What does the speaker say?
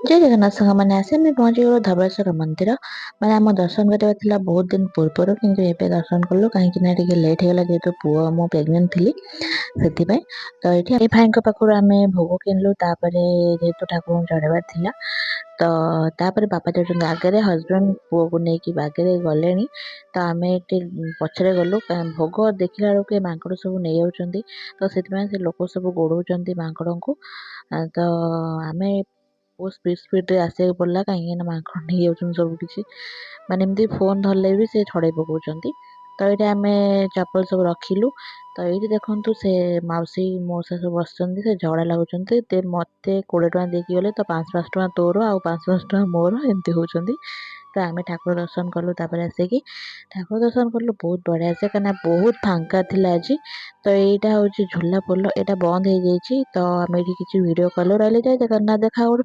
जय जगन्नाथ साଙ୍ଗମାନେ ଆସି ଆମେ ପହଞ୍ଚିଗଲୁ ଧବଳେଶ୍ୱର ମନ୍ଦିର। ମାନେ ଆମ ଦର୍ଶନ କରିବାର ଥିଲା ବହୁତ ଦିନ ପୂର୍ବରୁ, କିନ୍ତୁ ଏବେ ଦର୍ଶନ କଲୁ କାହିଁକି ନା ଟିକେ ଲେଟ୍ ହେଇଗଲା, ଯେହେତୁ ପୁଅ ମୁଁ ପ୍ରେଗନେଣ୍ଟ ଥିଲି ସେଥିପାଇଁ। ତ ଏଠି ଏ ଭାଇଙ୍କ ପାଖରୁ ଆମେ ଭୋଗ କିଣିଲୁ, ତାପରେ ଯେହେତୁ ଠାକୁରଙ୍କୁ ଚଢ଼େଇବାର ଥିଲା ତ ତାପରେ ବାପା ଯାଉଛନ୍ତି ଆଗରେ, ହଜବେଣ୍ଡ ପୁଅକୁ ନେଇକି ଆଗରେ ଗଲେଣି। ତ ଆମେ ଏଠି ପଛରେ ଗଲୁ, ଭୋଗ ଦେଖିଲା ବେଳକୁ ଏ ମାଙ୍କଡ଼ ସବୁ ନେଇଯାଉଛନ୍ତି। ତ ସେଥିପାଇଁ ସେ ଲୋକ ସବୁ ଗୋଡ଼ଉଛନ୍ତି ମାଙ୍କଡ଼ଙ୍କୁ। ତ ଆମେ ବହୁତ ସ୍ପିଡରେ ଆସିବାକୁ ପଡ଼ିଲା, କାହିଁକି ନା ମାଙ୍କଡ଼ ନେଇଯାଉଛନ୍ତି ସବୁ କିଛି। ମାନେ ଏମିତି ଫୋନ ଧରିଲେ ବି ସେ ଛଡ଼େଇ ପକଉଛନ୍ତି। ତ ଏଇଠି ଆମେ ଚପଲ ସବୁ ରଖିଲୁ। ତ ଏଇଠି ଦେଖନ୍ତୁ ସେ ମାଉସୀ ମଉସା ସବୁ ବସିଛନ୍ତି, ସେ ଝଗଡ଼ା ଲାଗୁଛନ୍ତି। ମତେ 20 ଟଙ୍କା ଦେଇକି ଗଲେ, ତ 5 ଟଙ୍କା ତୋର ଆଉ 5 ଟଙ୍କା ମୋର, ଏମିତି ହଉଛନ୍ତି। ତ ଆମେ ଠାକୁର ଦର୍ଶନ କଲୁ, ତାପରେ ଆସିକି ଠାକୁର ଦର୍ଶନ କଲୁ ବହୁତ ବଢ଼ିଆ ସେ, କାହିଁକିନା ବହୁତ ଫାଙ୍କା ଥିଲା ଆଜି। ତ ଏଇଟା ହଉଛି ଝୁଲା ପୋଲ, ଏଇଟା ବନ୍ଦ ହେଇଯାଇଛି। ତ ଆମେ ଏଠି କିଛି ଭିଡ଼ିଓ କଲୁ। ରହିଲେ ଜୟ ଜଗନ୍ନାଥ, ଦେଖା ଗୋଟେ